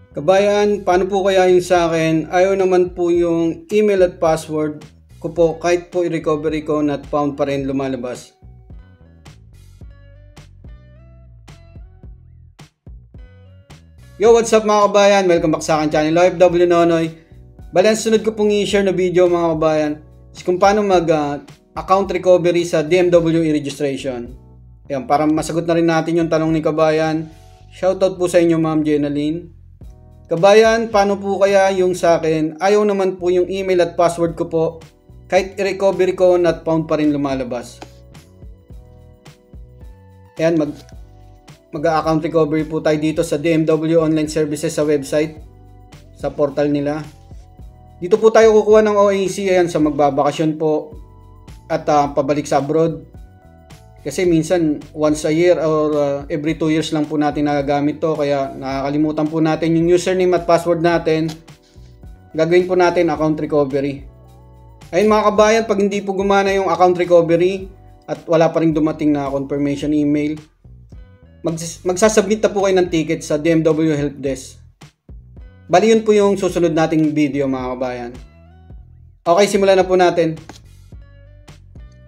Kabayan, paano po kaya yung sa akin? Ayaw naman po yung email at password ko po kahit po i-recovery ko not found pa rin lumalabas. Yo, what's up mga kabayan? Welcome back sa akin channel, OFW Nonoy. Bali, ang sunod ko pong i-share na video mga kabayan is kung paano mag-account recovery sa DMW e-registration. Ayan, para masagot na rin natin yung tanong ni kabayan. Shoutout po sa inyo Ma'am Jenaline. Kabayan, paano po kaya yung sa akin? Ayaw naman po yung email at password ko po. Kahit i-recovery ko, not found pa rin lumalabas. Ayan, mag-account recovery po tayo dito sa DMW Online Services sa website. Sa portal nila. Dito po tayo kukuha ng OAC. Ayan, sa magbabakasyon po. At pabalik sa abroad. Kasi minsan once a year or every 2 years lang po natin nagagamit to, kaya nakakalimutan po natin yung username at password natin. Gagawin po natin account recovery. Ayun mga kabayan, pag hindi po gumana yung account recovery at wala pa ring dumating na confirmation email, magsasubmit na po kayo ng ticket sa DMW Helpdesk. Bali yun po yung susunod nating video mga kabayan. Okay, simulan na po natin.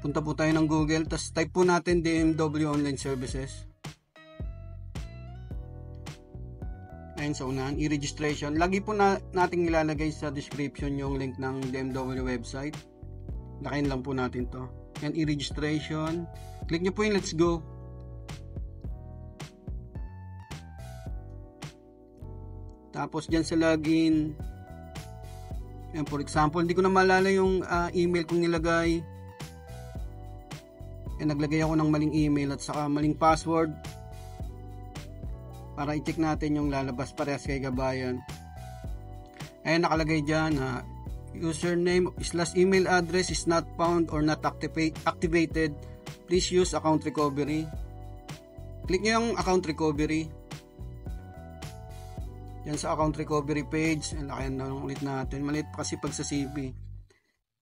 Punta po tayo ng Google, tapos type po natin DMW Online Services. Ayun sa unahan, e-registration. Lagi po nating ilalagay sa description yung link ng DMW website. Lakayin lang po natin to. Yan, e-registration. Click nyo po yung let's go. Tapos dyan sa login. Yan, for example, hindi ko na maalala yung email kong nilagay. Naglagay ako ng maling email at saka maling password para i-check natin yung lalabas parehas kay kabayan. Ayan, nakalagay dyan username / email address is not found or not activated, please use account recovery. Click nyo yung account recovery yan sa account recovery page. Lakayan na ulit natin, maliit kasi pag sa CV.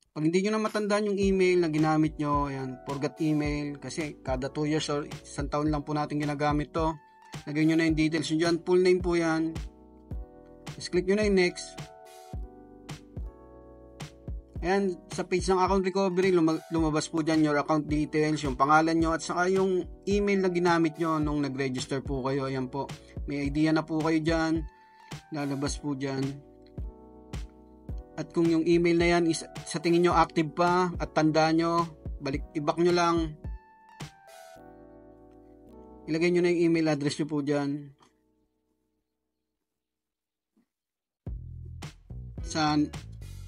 Pag hindi nyo na matandaan yung email na ginamit nyo, ayan, forgot email, kasi kada 2 years or isang taon lang po natin ginagamit to. Lagay nyo na yung details nyo dyan, full name po yan. Just click nyo na yung next. Ayan, sa page ng account recovery, lumabas po dyan your account details, yung pangalan nyo, at saka yung email na ginamit nyo nung nag-register po kayo. Ayan po, may idea na po kayo dyan, lalabas po dyan. At kung yung email na yan is, sa tingin nyo active pa at tanda nyo, i-back nyo lang. Ilagay nyo na yung email address nyo po dyan. Sa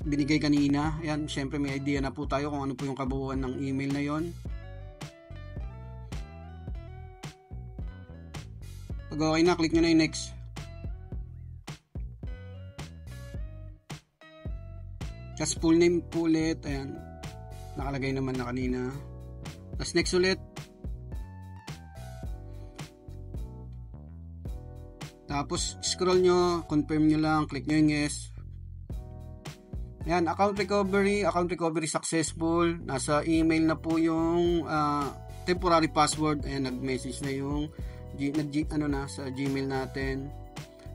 binigay kanina. Ayan, syempre may idea na po tayo kung ano po yung kabuuan ng email na yon. Pag okay na, click nyo na yung next. Tapos full name po ulit. Ayan. Nakalagay naman na kanina. Tapos next ulit. Tapos scroll nyo. Confirm nyo lang. Click nyo yung yes. Ayan. Account recovery successful. Nasa email na po yung temporary password. Ayan. Nag-message na yung sa Gmail natin.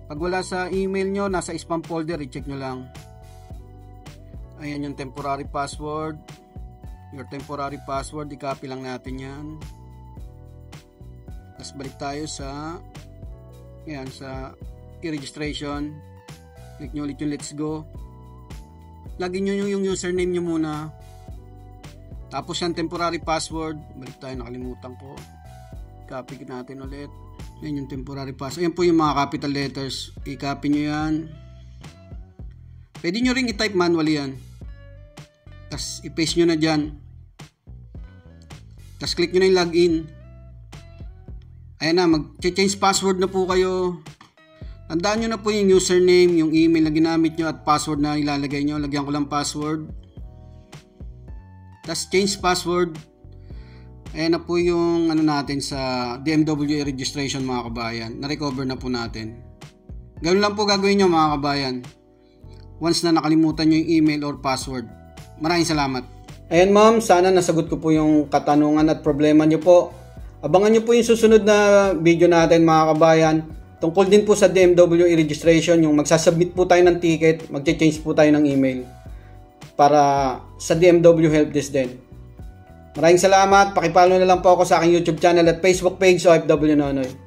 Pag wala sa email nyo, nasa spam folder. I-check nyo lang. Ayan yung temporary password. Your temporary password, i-copy lang natin yan. Tapos balik tayo sa sa e-registration. Click nyo ulit yung let's go. Lagyan nyo yung username nyo muna. Tapos yung temporary password. Balik tayo, nakalimutan ko. Copy natin ulit. Ayan yung temporary password. Ayan po yung mga capital letters. I-copy nyo yan. Pwede nyo ring i-type manually yan. Tapos i-paste nyo na dyan. Tapos click nyo na yung login. Ayan na, mag-change password na po kayo. Tandaan nyo na po yung username, yung email na ginamit nyo at password na ilalagay nyo. Lagyan ko lang password. Tapos change password. Ayan na po yung natin sa DMW registration mga kabayan. Na-recover na po natin. Ganoon lang po gagawin nyo mga kabayan. Once na nakalimutan nyo yung email or password. Maraming salamat. Ayan ma'am, sana nasagot ko po yung katanungan at problema nyo po. Abangan nyo po yung susunod na video natin mga kabayan. Tungkol din po sa DMW e-registration, yung magsasubmit po tayo ng ticket, magche-change po tayo ng email para sa DMW Helpdesk din. Maraming salamat. Pakipollow na lang po ako sa aking YouTube channel at Facebook page, OFW Nonoy.